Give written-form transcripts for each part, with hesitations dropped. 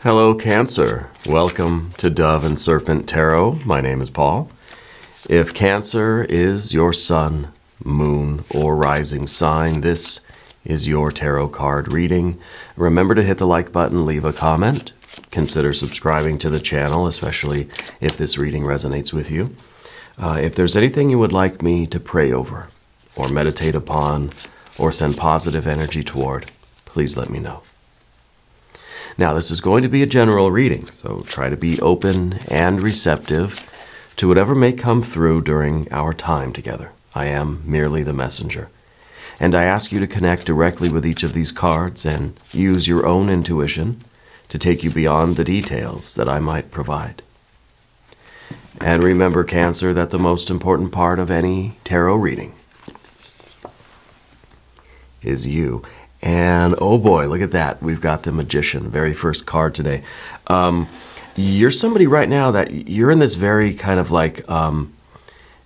Hello, Cancer. Welcome to Dove and Serpent Tarot. My name is Paul. If Cancer is your sun, moon, or rising sign, this is your tarot card reading. Remember to hit the like button, leave a comment. Consider subscribing to the channel, especially if this reading resonates with you. If there's anything you would like me to pray over, or meditate upon, or send positive energy toward, please let me know. Now, this is going to be a general reading, so try to be open and receptive to whatever may come through during our time together. I am merely the messenger. And I ask you to connect directly with each of these cards and use your own intuition to take you beyond the details that I might provide. And remember, Cancer, that the most important part of any tarot reading is you. And oh boy, look at that. We've got the Magician, very first card today. You're somebody right now that you're in this very kind of like,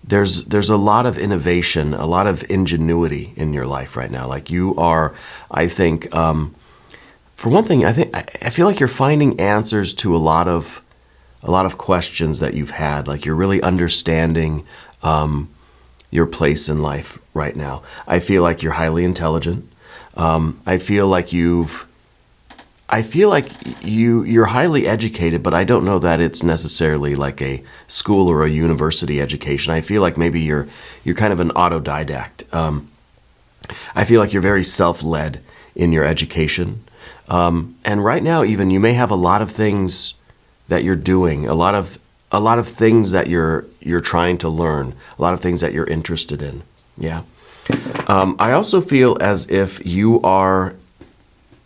there's a lot of innovation, a lot of ingenuity in your life right now. Like you are, I think, for one thing, I feel like you're finding answers to a lot of questions that you've had. Like you're really understanding your place in life right now. I feel like you're highly intelligent. I feel like you're highly educated, but I don't know that it's necessarily like a school or a university education. I feel like maybe you're kind of an autodidact. I feel like you're very self-led in your education. And right now, even you may have a lot of things that you're doing, a lot of things that you're trying to learn, a lot of things that you're interested in. Yeah. I also feel as if you are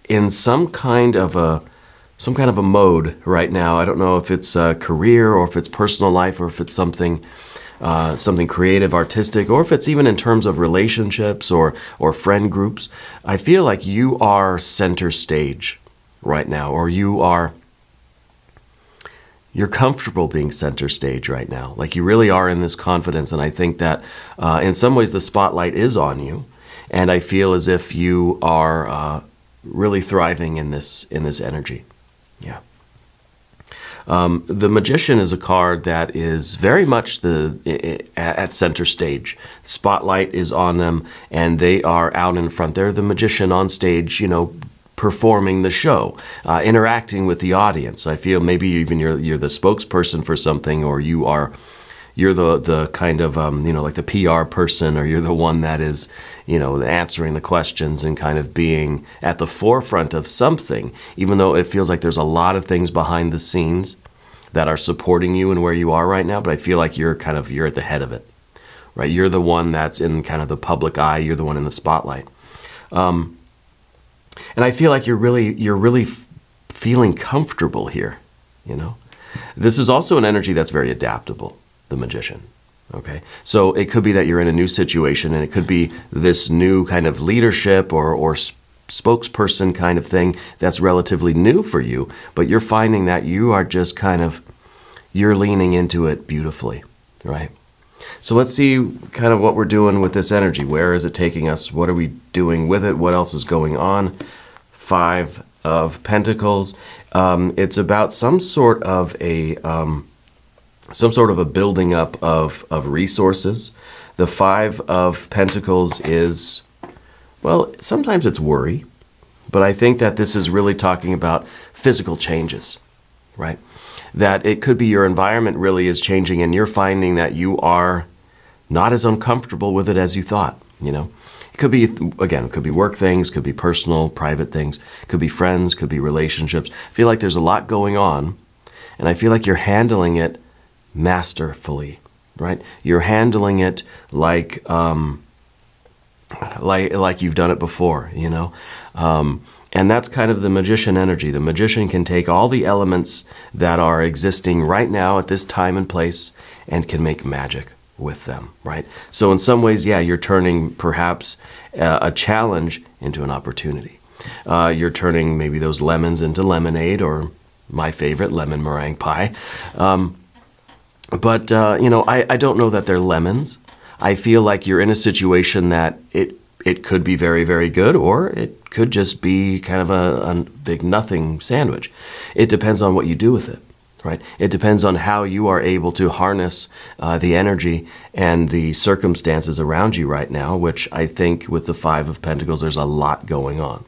in some kind of a mode right now. I don't know if it's a career or if it's personal life or if it's something creative, artistic, or if it's even in terms of relationships or friend groups. I feel like you are center stage right now, or you're comfortable being center stage right now. Like you really are in this confidence. And I think that in some ways the spotlight is on you. And I feel as if you are really thriving in this energy. Yeah. The Magician is a card that is very much at center stage. The spotlight is on them and they are out in front. They're the magician on stage, performing the show, interacting with the audience. I feel maybe even you're the spokesperson for something, or you're the kind of like the PR person, or you're the one that is answering the questions and kind of being at the forefront of something, even though it feels like there's a lot of things behind the scenes that are supporting you and where you are right now. But I feel like you're at the head of it, right? You're the one that's in kind of the public eye. You're the one in the spotlight. And I feel like you're really feeling comfortable here, This is also an energy that's very adaptable, the Magician, okay? So it could be that you're in a new situation, and it could be this new kind of leadership or spokesperson kind of thing that's relatively new for you, but you're finding that you are just you're leaning into it beautifully, right? So let's see kind of what we're doing with this energy. Where is it taking us? What are we doing with it? What else is going on? 5 of Pentacles. It's about some sort of a building up of resources. The 5 of Pentacles is, well, sometimes it's worry, but I think that this is really talking about physical changes, right? That it could be your environment really is changing and you're finding that you are not as uncomfortable with it as you thought, It could be, again, it could be work things, could be personal, private things, could be friends, could be relationships. I feel like there's a lot going on, and I feel like you're handling it masterfully, right? You're handling it like you've done it before, And that's kind of the Magician energy. The Magician can take all the elements that are existing right now at this time and place and can make magic with them, right? So in some ways, yeah, you're turning perhaps a challenge into an opportunity. You're turning maybe those lemons into lemonade, or my favorite, lemon meringue pie. But I don't know that they're lemons. I feel like you're in a situation that it could be very, very good, or it could just be kind of a big nothing sandwich. It depends on what you do with it, right? It depends on how you are able to harness the energy and the circumstances around you right now, which I think with the Five of Pentacles, there's a lot going on.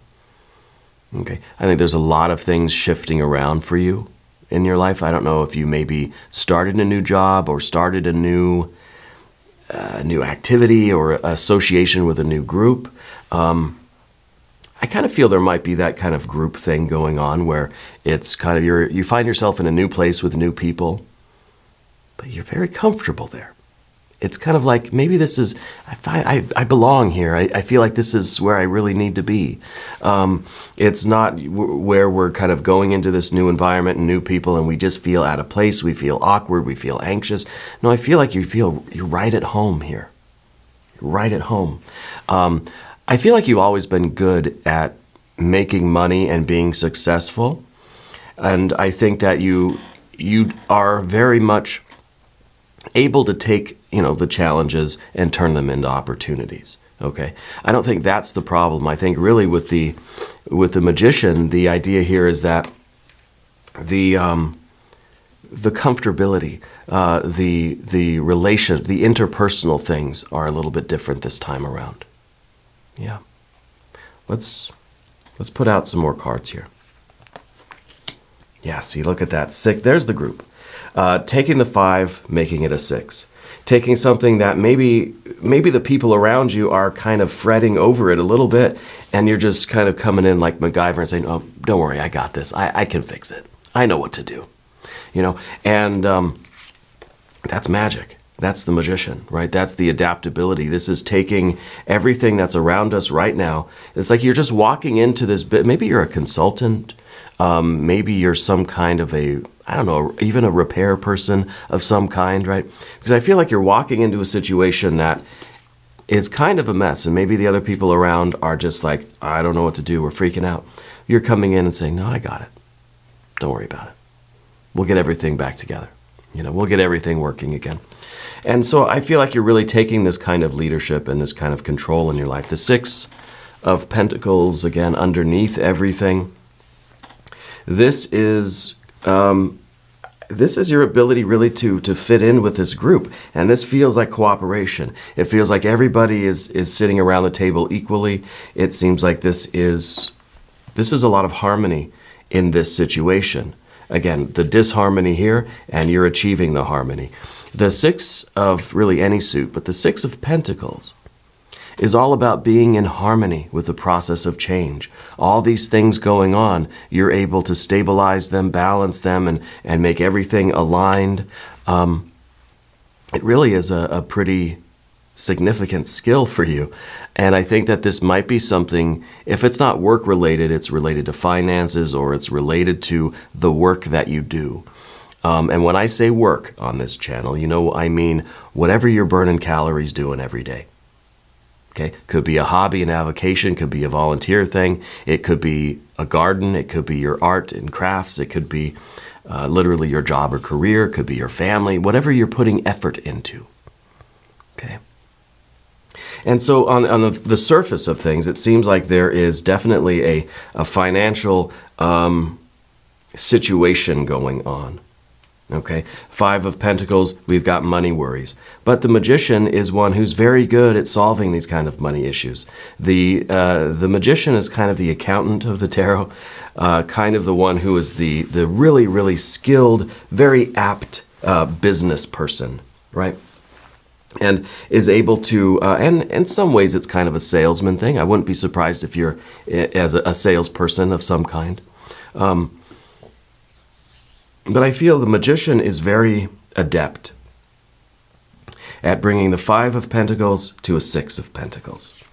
Okay, I think there's a lot of things shifting around for you in your life. I don't know if you maybe started a new job or started a new activity or association with a new group. I kind of feel there might be that kind of group thing going on where it's kind of you find yourself in a new place with new people, but you're very comfortable there. It's kind of like, maybe this is, I belong here. I feel like this is where I really need to be. It's not where we're kind of going into this new environment and new people and we just feel out of place. We feel awkward. We feel anxious. No, I feel like you're right at home here. You're right at home. I feel like you've always been good at making money and being successful. And I think that you are very much able to take, the challenges and turn them into opportunities. Okay, I don't think that's the problem. I think really with the magician, the idea here is that the comfortability, the relation, the interpersonal things are a little bit different this time around. Yeah, let's put out some more cards here. Yeah, see, look at that. 6. There's the group. Taking the 5, making it a 6. Taking something that maybe the people around you are kind of fretting over it a little bit, and you're just kind of coming in like MacGyver and saying, oh, don't worry, I got this. I can fix it. I know what to do. And that's magic. That's the magician, right? That's the adaptability. This is taking everything that's around us right now. It's like you're just walking into this bit. Maybe you're a consultant. Maybe you're some kind of even a repair person of some kind, right? Because I feel like you're walking into a situation that is kind of a mess, and maybe the other people around are just like, I don't know what to do, we're freaking out. You're coming in and saying, no, I got it. Don't worry about it. We'll get everything back together. We'll get everything working again. And so I feel like you're really taking this kind of leadership and this kind of control in your life. The 6 of Pentacles, again, underneath everything. This is your ability really to fit in with this group. And this feels like cooperation. It feels like everybody is sitting around the table equally. It seems like this is a lot of harmony in this situation. Again, the disharmony here, and you're achieving the harmony. The 6 of really any suit, but the 6 of Pentacles is all about being in harmony with the process of change. All these things going on, you're able to stabilize them, balance them, and make everything aligned. It really is a pretty significant skill for you. And I think that this might be something, if it's not work-related, it's related to finances, or it's related to the work that you do. And when I say work on this channel, I mean whatever you're burning calories doing every day. Okay, could be a hobby, an avocation, could be a volunteer thing. It could be a garden. It could be your art and crafts. It could be literally your job or career. It could be your family, whatever you're putting effort into. Okay. And so on the surface of things, it seems like there is definitely a financial situation going on. Okay, 5 of Pentacles, we've got money worries. But the magician is one who's very good at solving these kind of money issues. The magician is kind of the accountant of the tarot, kind of the one who is the really, really skilled, very apt business person, right? And is able to, and in some ways it's kind of a salesman thing. I wouldn't be surprised if you're as a salesperson of some kind. But I feel the magician is very adept at bringing the 5 of Pentacles to a 6 of Pentacles.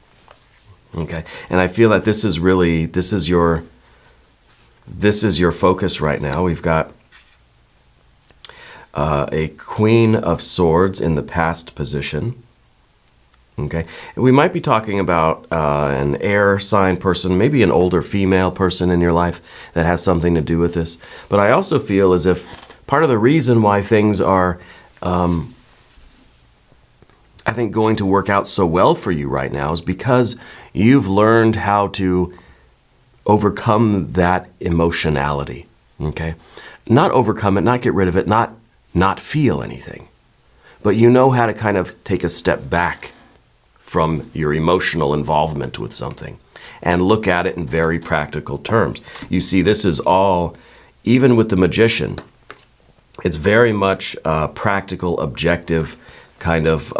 Okay, and I feel that this is your focus right now. We've got a Queen of Swords in the past position. Okay, we might be talking about an air sign person, maybe an older female person in your life that has something to do with this. But I also feel as if part of the reason why things are, I I think, going to work out so well for you right now is because you've learned how to overcome that emotionality, okay? Not overcome it, not get rid of it, not feel anything. But you know how to kind of take a step back from your emotional involvement with something and look at it in very practical terms. You see, this is all, even with the magician, it's very much practical, objective kind of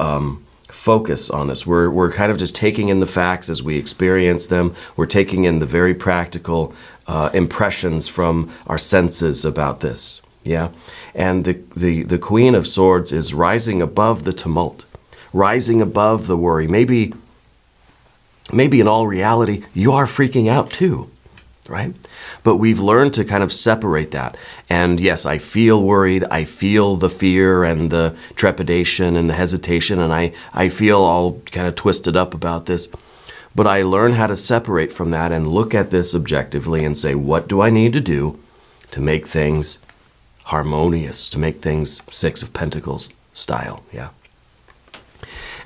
focus on this. We're kind of just taking in the facts as we experience them. We're taking in the very practical impressions from our senses about this. Yeah, and the Queen of Swords is rising above the tumult, rising above the worry. Maybe in all reality, you are freaking out too, right? But we've learned to kind of separate that. And yes, I feel worried. I feel the fear and the trepidation and the hesitation, and I feel all kind of twisted up about this. But I learn how to separate from that and look at this objectively and say, what do I need to do to make things harmonious, to make things Six of Pentacles style, yeah.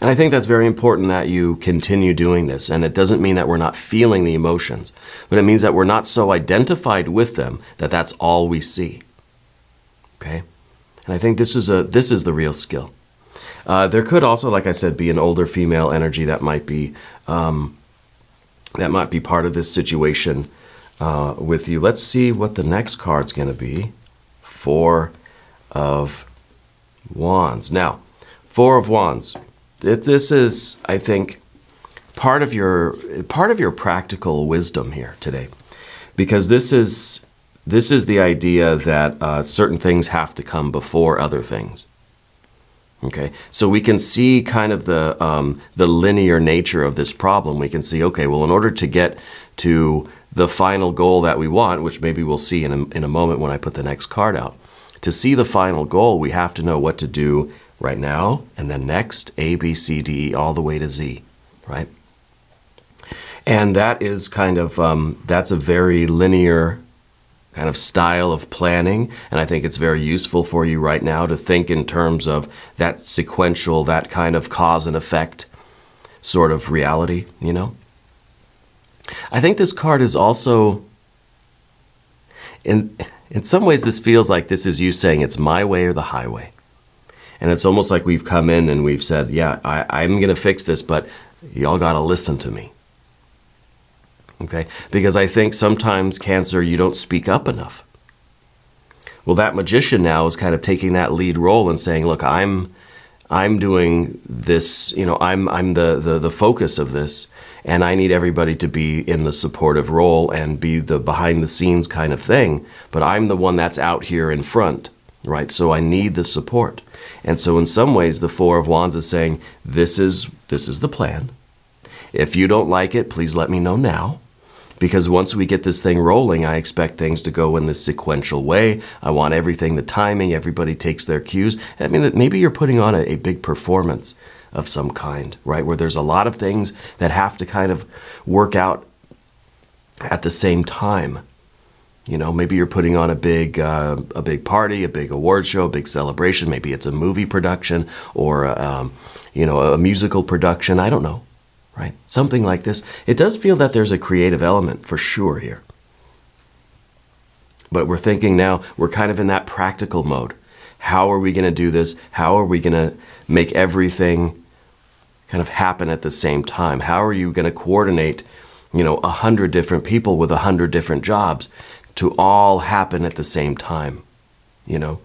And I think that's very important that you continue doing this. And it doesn't mean that we're not feeling the emotions, but it means that we're not so identified with them that that's all we see. Okay? And I think this is the real skill. There could also, like I said, be an older female energy that might be part of this situation with you. Let's see what the next card's going to be. Four of Wands. Now, Four of Wands. This is, I think, part of your practical wisdom here today, because this is the idea that certain things have to come before other things. Okay, so we can see kind of the linear nature of this problem. We can see, okay, well, in order to get to the final goal that we want, which maybe we'll see in a moment when I put the next card out, to see the final goal, we have to know what to do right now, and then next, A, B, C, D, E, all the way to Z, right? And that is kind of, that's a very linear kind of style of planning, and I think it's very useful for you right now to think in terms of that sequential, that kind of cause and effect sort of reality, you know? I think this card is also, in some ways, this feels like this is you saying it's my way or the highway. And it's almost like we've come in and we've said, yeah, I'm going to fix this, but y'all got to listen to me. Okay? Because I think sometimes, Cancer, you don't speak up enough. Well, that magician now is kind of taking that lead role and saying, look, I'm doing this, you know, I'm the focus of this, and I need everybody to be in the supportive role and be the behind the scenes kind of thing, but I'm the one that's out here in front, right? So I need the support. And so in some ways, the Four of Wands is saying, this is the plan. If you don't like it, please let me know now. Because once we get this thing rolling, I expect things to go in this sequential way. I want everything, the timing, everybody takes their cues. I mean, that maybe you're putting on a big performance of some kind, right? Where there's a lot of things that have to kind of work out at the same time. You know, maybe you're putting on a big party, a big award show, a big celebration. Maybe it's a movie production or, you know, a musical production. I don't know, right? Something like this. It does feel that there's a creative element for sure here. But we're thinking now, we're kind of in that practical mode. How are we going to do this? How are we going to make everything kind of happen at the same time? How are you going to coordinate, you know, 100 different people with 100 different jobs to all happen at the same time, you know?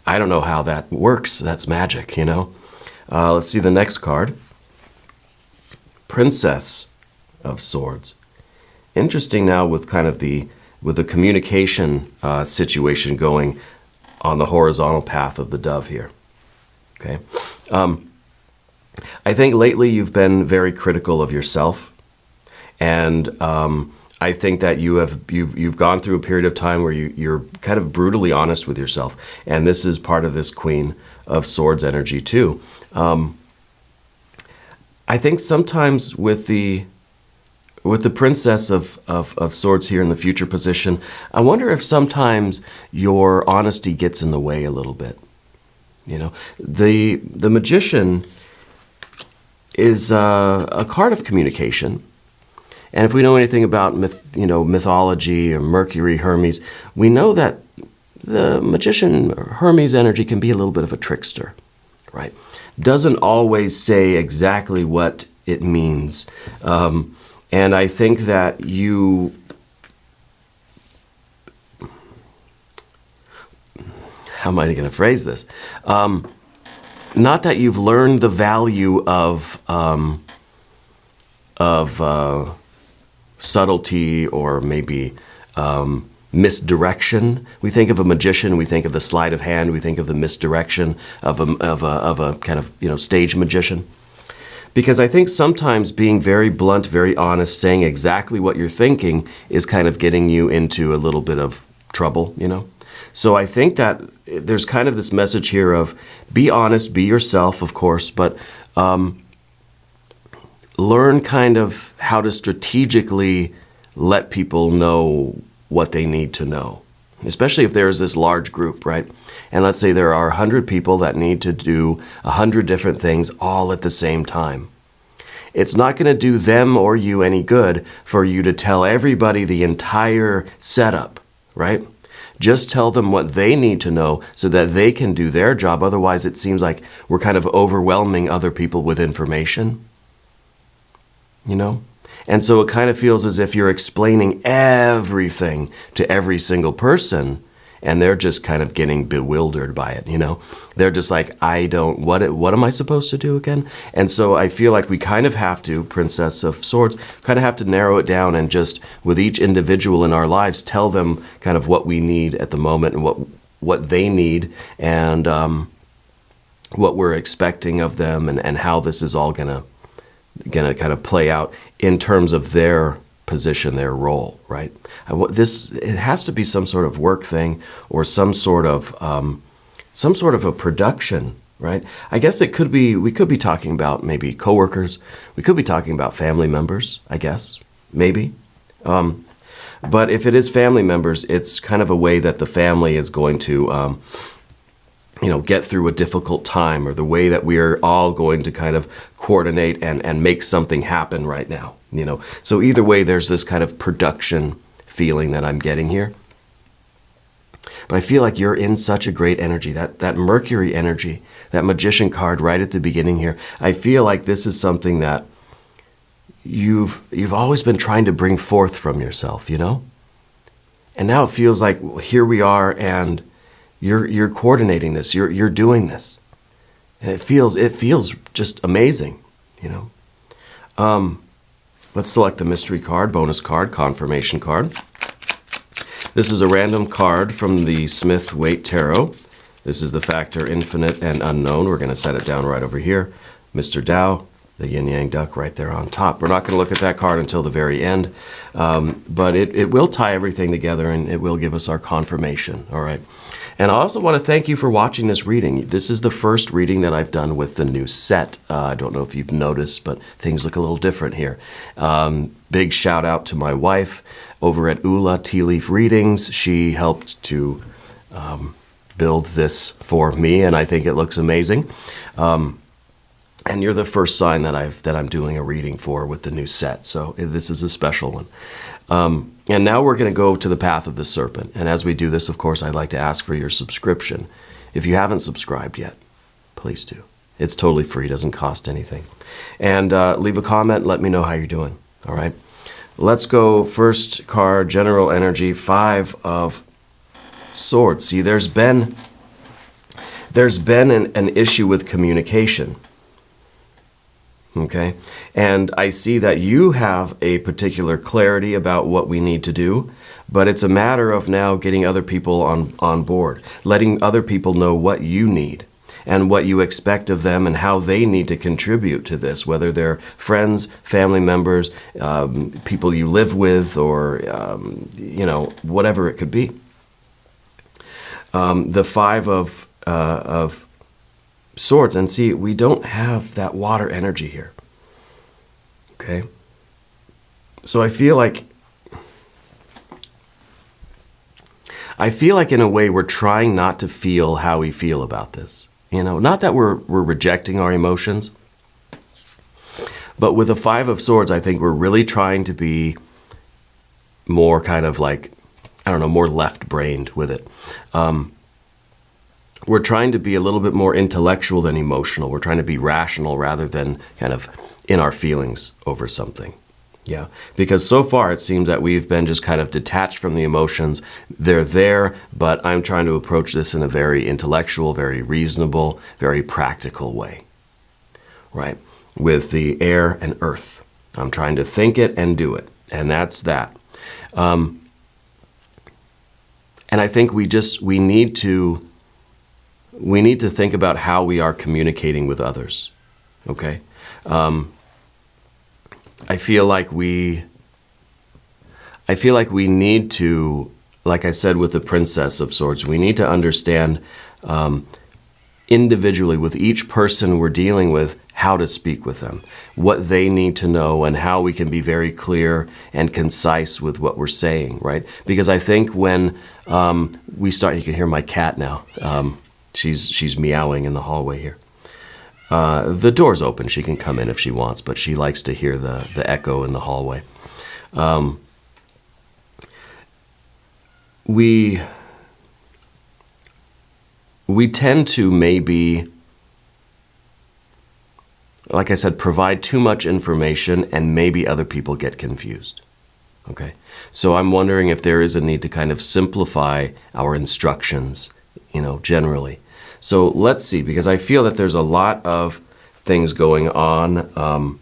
I don't know how that works. That's magic, you know? Let's see the next card. Princess of Swords. Interesting now with kind of the communication situation going on the horizontal path of the dove here, okay? I think lately you've been very critical of yourself, and I think that you've gone through a period of time where you're kind of brutally honest with yourself, and this is part of this Queen of Swords energy too. I think sometimes with the Princess of Swords here in the future position, I wonder if sometimes your honesty gets in the way a little bit. You know, the Magician, is a card of communication. And if we know anything about mythology or Mercury, Hermes, we know that the magician, Hermes energy, can be a little bit of a trickster, right? Doesn't always say exactly what it means. And I think that how am I going to phrase this? Not that you've learned the value of subtlety or maybe misdirection. We think of a magician, we think of the sleight of hand, we think of the misdirection of a kind of stage magician. Because I think sometimes being very blunt, very honest, saying exactly what you're thinking is kind of getting you into a little bit of trouble, So I think that there's kind of this message here of be honest, be yourself, of course, but learn kind of how to strategically let people know what they need to know, especially if there's this large group, right? And let's say there are 100 people that need to do 100 different things all at the same time. It's not going to do them or you any good for you to tell everybody the entire setup, right? Just tell them what they need to know so that they can do their job. Otherwise, it seems like we're kind of overwhelming other people with information, And so it kind of feels as if you're explaining everything to every single person, and they're just kind of getting bewildered by it, They're just like, what am I supposed to do again? And so I feel like we kind of have to, Princess of Swords, kind of have to narrow it down and just, with each individual in our lives, tell them kind of what we need at the moment and what they need and what we're expecting of them and how this is all gonna kind of play out in terms of their position, their role, right? It has to be some sort of work thing or some sort of a production, right? I guess we could be talking about maybe coworkers. We could be talking about family members, I guess, maybe. But if it is family members, it's kind of a way that the family is going to get through a difficult time, or the way that we are all going to kind of coordinate and make something happen right now, So either way, there's this kind of production feeling that I'm getting here. But I feel like you're in such a great energy, that Mercury energy, that magician card right at the beginning here. I feel like this is something that you've always been trying to bring forth from yourself, And now it feels like here we are, and you're coordinating this, you're doing this, and it feels just amazing, Let's select the mystery card, bonus card, confirmation card. This is a random card from the Smith-Waite Tarot. This is the factor infinite and unknown. We're going to set it down right over here. Mr. Tao, the yin-yang duck right there on top. We're not going to look at that card until the very end, but it will tie everything together, and it will give us our confirmation, all right? And I also want to thank you for watching this reading. This is the first reading that I've done with the new set. I don't know if you've noticed, but things look a little different here. Big shout out to my wife over at Ula Tea Leaf Readings. She helped to build this for me, and I think it looks amazing. And you're the first sign that I'm doing a reading for with the new set, so this is a special one. And now we're going to go to the path of the serpent. And as we do this, of course, I'd like to ask for your subscription. If you haven't subscribed yet, please do. It's totally free, doesn't cost anything. And leave a comment, let me know how you're doing, all right? Let's go first card, general energy, 5 of Swords. See, there's been an issue with communication. Okay, and I see that you have a particular clarity about what we need to do, but it's a matter of now getting other people on board, letting other people know what you need and what you expect of them and how they need to contribute to this, whether they're friends, family members, people you live with, or, whatever it could be. The 5 of Swords, and see, we don't have that water energy here. Okay? So I feel like in a way we're trying not to feel how we feel about this. Not that we're rejecting our emotions, But with the Five of Swords, I think we're really trying to be more kind of like, I don't know, more left-brained with it. We're trying to be a little bit more intellectual than emotional. We're trying to be rational rather than kind of in our feelings over something. Yeah, because so far it seems that we've been just kind of detached from the emotions. They're there, but I'm trying to approach this in a very intellectual, very reasonable, very practical way, right? With the air and earth. I'm trying to think it and do it, and that's that. And I think we need to think about how we are communicating with others, okay? I feel like we need to, like I said with the Princess of Swords, we need to understand individually with each person we're dealing with how to speak with them, what they need to know, and how we can be very clear and concise with what we're saying, right? Because I think when we start, you can hear my cat now. She's meowing in the hallway here. The door's open. She can come in if she wants, but she likes to hear the echo in the hallway. We tend to maybe, like I said, provide too much information and maybe other people get confused. Okay? So I'm wondering if there is a need to kind of simplify our instructions, generally. So let's see, because I feel that there's a lot of things going on,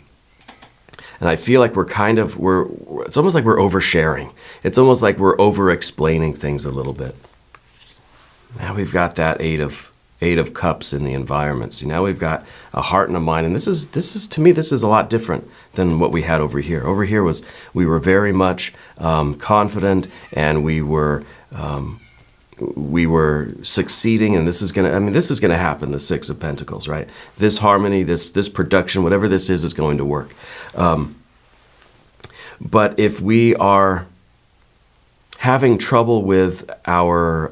and I feel like it's almost like we're oversharing. It's almost like we're over-explaining things a little bit. Now we've got that Eight of Cups in the environment. See, now we've got a heart and a mind, and this is to me, this is a lot different than what we had over here. Over here we were very much confident, and we were succeeding, and this is gonna happen, the Six of Pentacles, right? This harmony, this production, whatever this is going to work. But if we are having trouble with our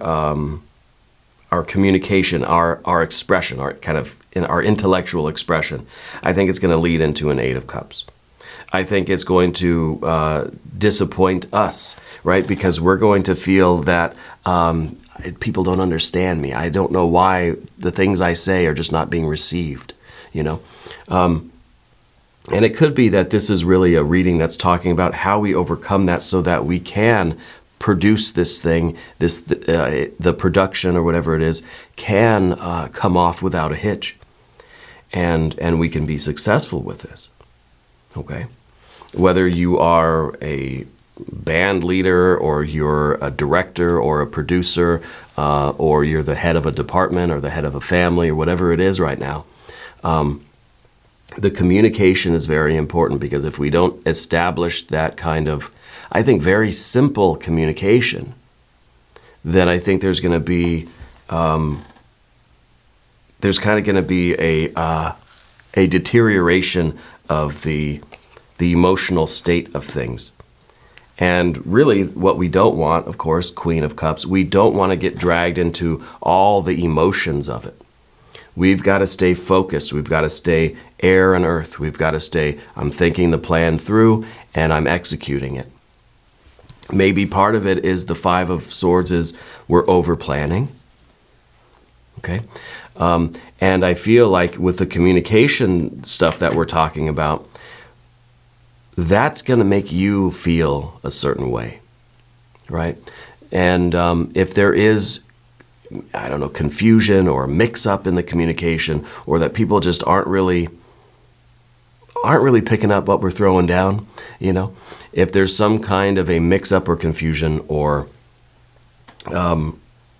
communication, our expression, our intellectual expression, I think it's gonna lead into an Eight of Cups. I think it's going to disappoint us, right? Because we're going to feel that people don't understand me. I don't know why the things I say are just not being received, And it could be that this is really a reading that's talking about how we overcome that so that we can produce this thing, the production or whatever it is, can come off without a hitch. And we can be successful with this, okay? Whether you are a band leader or you're a director or a producer or you're the head of a department or the head of a family or whatever it is right now, the communication is very important, because if we don't establish that kind of, I think, very simple communication, then I think there's going to be a deterioration of the emotional state of things. And really what we don't want, of course, Queen of Cups, we don't want to get dragged into all the emotions of it. We've got to stay focused. We've got to stay air and earth. We've got to stay, I'm thinking the plan through and I'm executing it. Maybe part of it is the Five of Swords is we're over planning. Okay? And I feel like with the communication stuff that we're talking about, that's going to make you feel a certain way, right? And if there is, I don't know, confusion or mix-up in the communication, or that people just aren't really picking up what we're throwing down, if there's some kind of a mix-up or confusion, or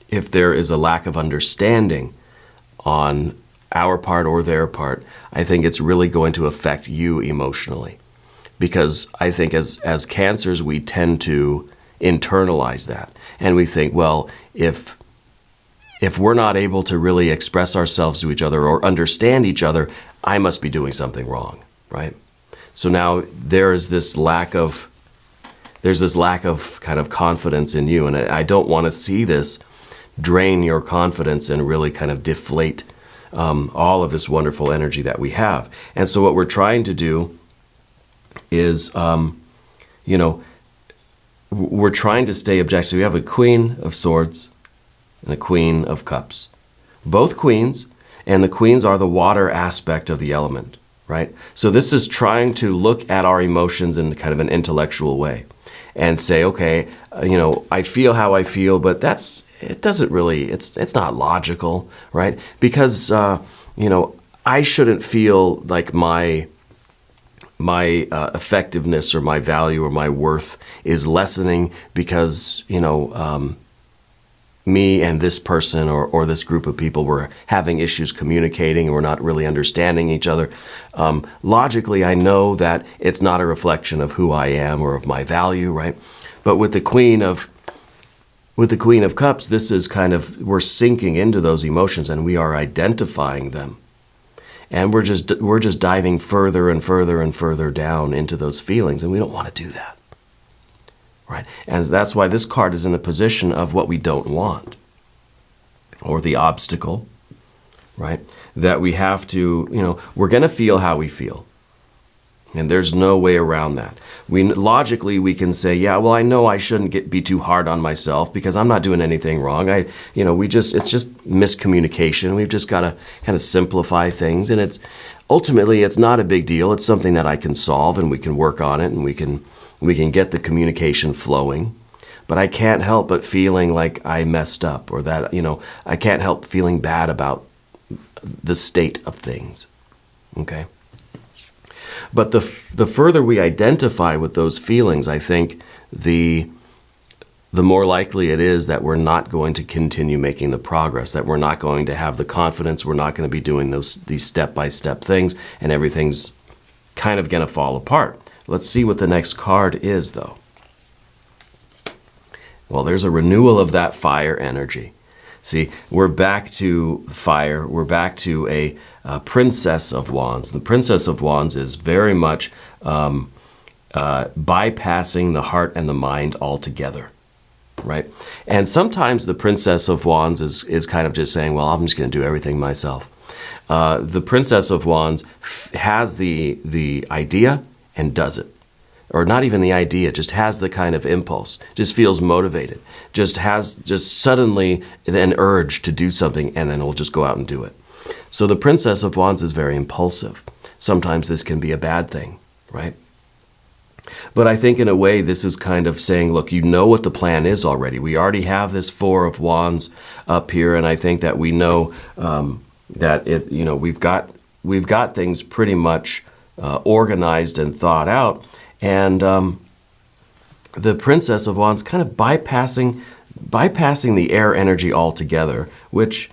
if there is a lack of understanding on our part or their part, I think it's really going to affect you emotionally. Because I think as Cancers, we tend to internalize that. And we think, well, if we're not able to really express ourselves to each other or understand each other, I must be doing something wrong, right? So now there's this lack of kind of confidence in you. And I don't want to see this drain your confidence and really kind of deflate all of this wonderful energy that we have. And so what we're trying to do is, you know, we're trying to stay objective. We have a Queen of Swords and a Queen of Cups. Both queens, and the queens are the water aspect of the element, right? So this is trying to look at our emotions in kind of an intellectual way and say, okay, you know, I feel how I feel, but it doesn't really, it's not logical, right? Because, you know, I shouldn't feel like my effectiveness or my value or my worth is lessening because, you know, me and this person or this group of people were having issues communicating and we're not really understanding each other. Logically, I know that it's not a reflection of who I am or of my value, right? But with the Queen of Cups, this is kind of, we're sinking into those emotions and we are identifying them. And we're just diving further and further and further down into those feelings, and we don't want to do that. Right? And that's why this card is in the position of what we don't want, or the obstacle, right? That we have to, you know, we're going to feel how we feel. And there's no way around that. Logically, we can say, yeah, well, I know I shouldn't be too hard on myself because I'm not doing anything wrong. It's just miscommunication. We've just got to kind of simplify things. And ultimately, it's not a big deal. It's something that I can solve and we can work on it and we can get the communication flowing. But I can't help but feeling like I messed up, or that, you know, I can't help feeling bad about the state of things. Okay? But the further we identify with those feelings, I think the more likely it is that we're not going to continue making the progress, that we're not going to have the confidence, we're not going to be doing these step-by-step things, and everything's kind of going to fall apart. Let's see what the next card is, though. Well, there's a renewal of that fire energy. See, we're back to fire. We're back to a Princess of Wands. The Princess of Wands is very much bypassing the heart and the mind altogether, right? And sometimes the Princess of Wands is kind of just saying, well, I'm just going to do everything myself. The Princess of Wands has the idea and does it. Or not even the idea, just has the kind of impulse, just feels motivated, just suddenly an urge to do something, and then will just go out and do it. So the Princess of Wands is very impulsive. Sometimes this can be a bad thing, right? But I think in a way this is kind of saying, look, you know what the plan is already. We already have this Four of Wands up here, and I think that we know that we've got things pretty much organized and thought out. And the Princess of Wands kind of bypassing the air energy altogether, which,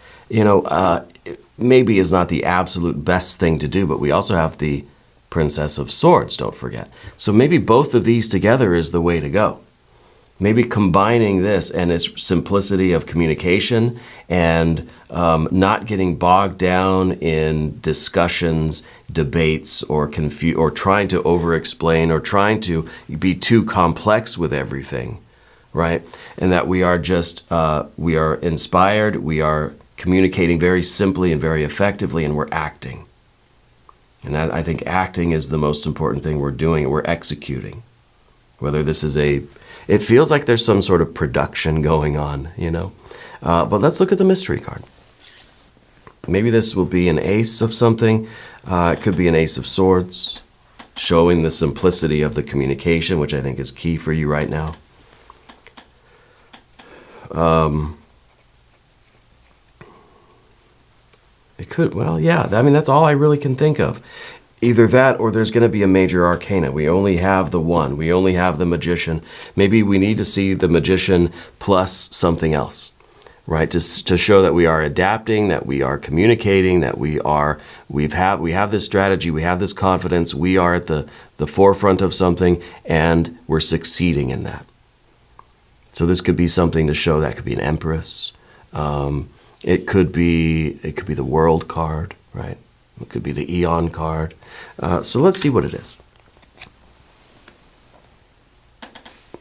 maybe is not the absolute best thing to do, but we also have the Princess of Swords, don't forget. So maybe both of these together is the way to go. Maybe combining this and its simplicity of communication and not getting bogged down in discussions, debates, or trying to over-explain or trying to be too complex with everything, right? And that we are we are inspired, we are communicating very simply and very effectively, and we're acting. And I think acting is the most important thing we're doing. We're executing. Whether this is it feels like there's some sort of production going on, But let's look at the mystery card. Maybe this will be an ace of something. It could be an ace of swords, showing the simplicity of the communication, which I think is key for you right now. It could, that's all I really can think of. Either that or there's going to be a major arcana. We only have the one. We only have the magician. Maybe we need to see the magician plus something else, right? To show that we are adapting, that we are communicating, that we have this strategy, we have this confidence, we are at the forefront of something, and we're succeeding in that. So this could be something to show. That could be an empress. It could be the world card, right? It could be the Eon card. So let's see what it is.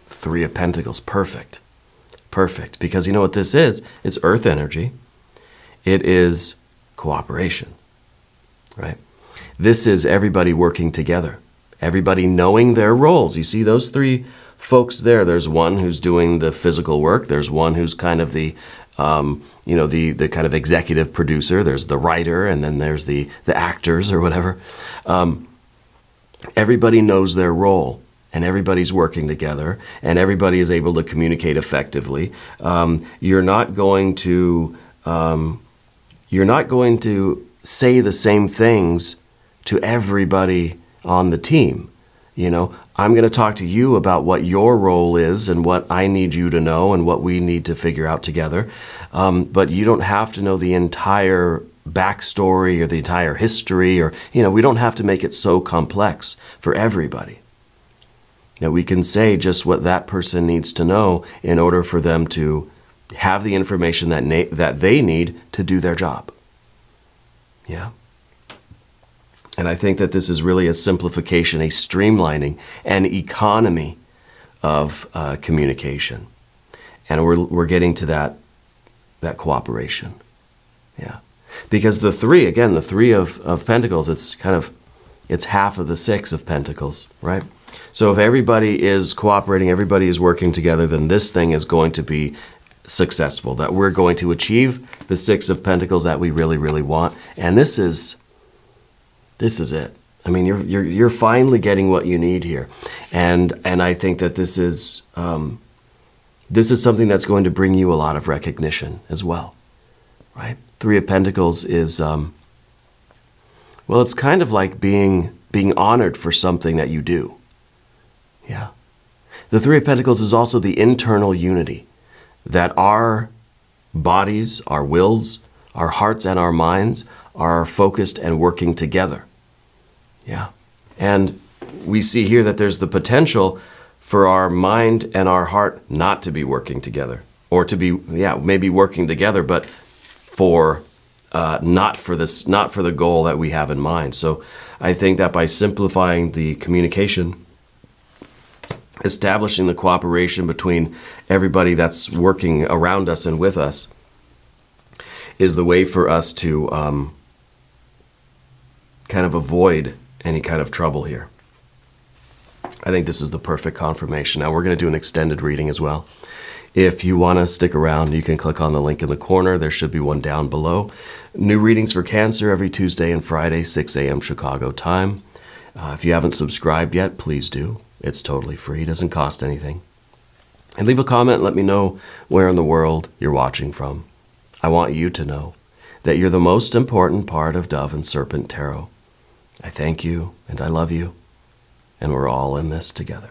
Three of Pentacles. Perfect. Perfect. Because you know what this is? It's earth energy. It is cooperation, right? This is everybody working together. Everybody knowing their roles. You see those three folks there. There's one who's doing the physical work. There's one who's kind of the the kind of executive producer. There's the writer, and then there's the actors or whatever. Everybody knows their role, and everybody's working together, and everybody is able to communicate effectively. You're not going to say the same things to everybody on the team. I'm going to talk to you about what your role is and what I need you to know and what we need to figure out together. But you don't have to know the entire backstory or the entire history, or, we don't have to make it so complex for everybody. We can say just what that person needs to know in order for them to have the information that they need to do their job. Yeah. And I think that this is really a simplification, a streamlining, an economy of communication. And we're getting to that cooperation. Yeah. Because the three of Pentacles, it's half of the Six of Pentacles, right? So if everybody is cooperating, everybody is working together, then this thing is going to be successful, that we're going to achieve the Six of Pentacles that we really, really want. And this is it. I mean, you're finally getting what you need here. And I think that this is something that's going to bring you a lot of recognition as well, right? Three of Pentacles is, it's kind of like being honored for something that you do. Yeah. The Three of Pentacles is also the internal unity, that our bodies, our wills, our hearts, and our minds are focused and working together. Yeah. And we see here that there's the potential for our mind and our heart not to be working together, or to be, maybe working together, but not for the goal that we have in mind. So I think that by simplifying the communication, establishing the cooperation between everybody that's working around us and with us, is the way for us to kind of avoid any kind of trouble here. I think this is the perfect confirmation. Now we're going to do an extended reading as well. If you want to stick around, you can click on the link in the corner. There should be one down below. New readings for Cancer every Tuesday and Friday, 6 a.m. Chicago time. If you haven't subscribed yet, please do. It's totally free. It doesn't cost anything. And leave a comment and let me know where in the world you're watching from. I want you to know that you're the most important part of Dove and Serpent Tarot. I thank you and I love you, and we're all in this together.